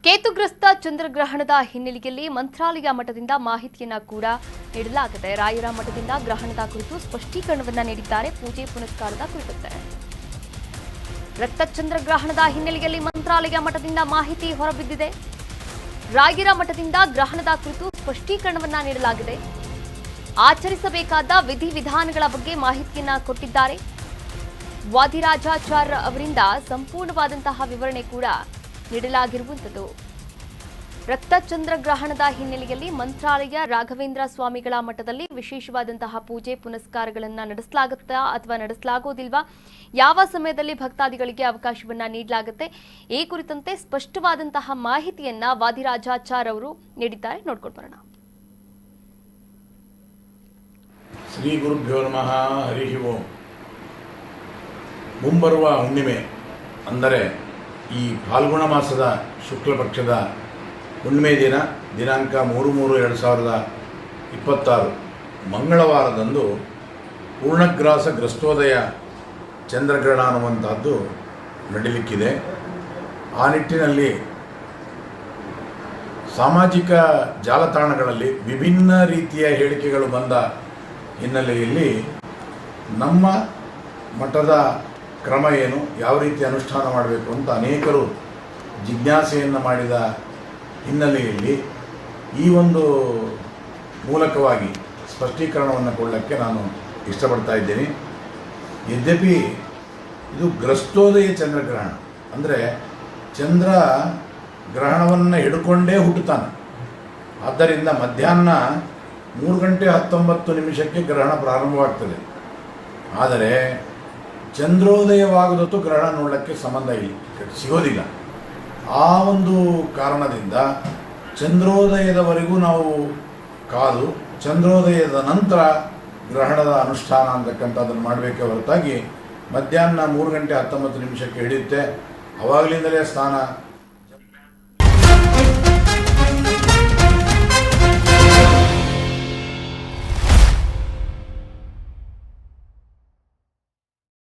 ಕೇತುಗ್ರಸ್ತ ಚಂದ್ರಗ್ರಹಣದ ಹಿನ್ನೆಲೆಯಲ್ಲಿ ಮಂತ್ರಾಲಯ ಮಠದಿಂದ ಮಾಹಿತಿಯನ್ನ ಕೂಡ ನೀಡಲಾಗಿದೆ. ರಾಯರ ಮಠದಿಂದ ಗ್ರಹಣದ ಕುರಿತು ಸ್ಪಷ್ಟೀಕರಣವನ್ನ ನೀಡಿದ್ದಾರೆ. ಪೂಜೆ ಪುನಸ್ಕಾರದ ಕುರಿತಂತೆ ರಕ್ತ ಚಂದ್ರಗ್ರಹಣದ ಹಿನ್ನೆಲೆಯಲ್ಲಿ ಮಂತ್ರಾಲಯ ಮಠದಿಂದ ಮಾಹಿತಿ ಹೊರಬಿದ್ದಿದೆ. ರಾಯರ ಮಠದಿಂದ ಗ್ರಹಣದ ಕುರಿತು ಸ್ಪಷ್ಟೀಕರಣವನ್ನ ನೀಡಲಾಗಿದೆ. ಆಚರಿಸಬೇಕಾದ ವಿಧಿವಿಧಾನಗಳ ಬಗ್ಗೆ ಮಾಹಿತಿಯನ್ನ ಕೊಟ್ಟಿದ್ದಾರೆ. ವಾದಿರಾಜಾಚಾರ್ಯ ಅವರಿಂದ ಸಂಪೂರ್ಣವಾದಂತಹ ವಿವರಣೆ ಕೂಡ ನೀಡಲಾಗಿರುವಂಥದ್ದು. ರಕ್ತ ಚಂದ್ರಗ್ರಹಣದ ಹಿನ್ನೆಲೆಯಲ್ಲಿ ಮಂತ್ರಾಲಯ ರಾಘವೇಂದ್ರ ಸ್ವಾಮಿಗಳ ಮಠದಲ್ಲಿ ವಿಶೇಷವಾದಂತಹ ಪೂಜೆ ಪುನಸ್ಕಾರಗಳನ್ನು ನಡೆಸಲಾಗುತ್ತಾ ಅಥವಾ ನಡೆಸಲಾಗೋದಿಲ್ವಾ, ಯಾವ ಸಮಯದಲ್ಲಿ ಭಕ್ತಾದಿಗಳಿಗೆ ಅವಕಾಶವನ್ನ ನೀಡಲಾಗುತ್ತೆ, ಈ ಕುರಿತಂತೆ ಸ್ಪಷ್ಟವಾದಂತಹ ಮಾಹಿತಿಯನ್ನ ವಾದಿರಾಜಾಚಾರ್ಯ ಅವರು ನೀಡಿದ್ದಾರೆ. ನೋಡ್ಕೊಂಡು ಬರೋಣ. ಶ್ರೀ ಗುರುಭ್ಯೋ ನಮಃ. ಹರಿ ಓಂ. ಮುಂಬರುವ ಹುಣ್ಣಿಮೆ ಅಂದರೆ ಈ ಫಾಲ್ಗುಣ ಮಾಸದ ಶುಕ್ಲ ಪಕ್ಷದ ಹುಣ್ಣಿಮೆ ದಿನಾಂಕ 3/3/2026 ಮಂಗಳವಾರದಂದು ಪೂರ್ಣಗ್ರಾಸ ಗ್ರಸ್ತೋದಯ ಚಂದ್ರಗ್ರಹಣ ಅನ್ನುವಂತಹದ್ದು ನಡೀಲಿಕ್ಕಿದೆ. ಆ ನಿಟ್ಟಿನಲ್ಲಿ ಸಾಮಾಜಿಕ ಜಾಲತಾಣಗಳಲ್ಲಿ ವಿಭಿನ್ನ ರೀತಿಯ ಹೇಳಿಕೆಗಳು ಬಂದ ಹಿನ್ನೆಲೆಯಲ್ಲಿ ನಮ್ಮ ಮಠದ ಕ್ರಮ ಏನು, ಯಾವ ರೀತಿ ಅನುಷ್ಠಾನ ಮಾಡಬೇಕು ಅಂತ ಅನೇಕರು ಜಿಜ್ಞಾಸೆಯನ್ನು ಮಾಡಿದ ಹಿನ್ನೆಲೆಯಲ್ಲಿ ಈ ಒಂದು ಮೂಲಕವಾಗಿ ಸ್ಪಷ್ಟೀಕರಣವನ್ನು ಕೊಡಲಿಕ್ಕೆ ನಾನು ಇಷ್ಟಪಡ್ತಾ ಇದ್ದೇನೆ. ಯದ್ಯಪಿ ಇದು ಗ್ರಸ್ತೋದಯ ಚಂದ್ರಗ್ರಹಣ ಅಂದರೆ ಚಂದ್ರ ಗ್ರಹಣವನ್ನು ಹಿಡ್ಕೊಂಡೇ ಹುಟ್ಟುತ್ತಾನೆ. ಆದ್ದರಿಂದ ಮಧ್ಯಾಹ್ನ 3:19 ಗ್ರಹಣ ಪ್ರಾರಂಭವಾಗ್ತದೆ. ಆದರೆ ಚಂದ್ರೋದಯವಾಗುವುದತ್ತು ಗ್ರಹಣ ನೋಡಲಿಕ್ಕೆ ಸಂಬಂಧ ಸಿಗೋದಿಲ್ಲ. ಆ ಒಂದು ಕಾರಣದಿಂದ ಚಂದ್ರೋದಯದವರೆಗೂ ನಾವು ಕಾದು ಚಂದ್ರೋದಯದ ನಂತರ ಗ್ರಹಣದ ಅನುಷ್ಠಾನ ಅಂತಕ್ಕಂಥದ್ದನ್ನು ಮಾಡಬೇಕೇ ಹೊರತಾಗಿ ಮಧ್ಯಾಹ್ನ 3:19 ಹಿಡಿಯುತ್ತೆ, ಆವಾಗಲಿಂದಲೇ ಸ್ನಾನ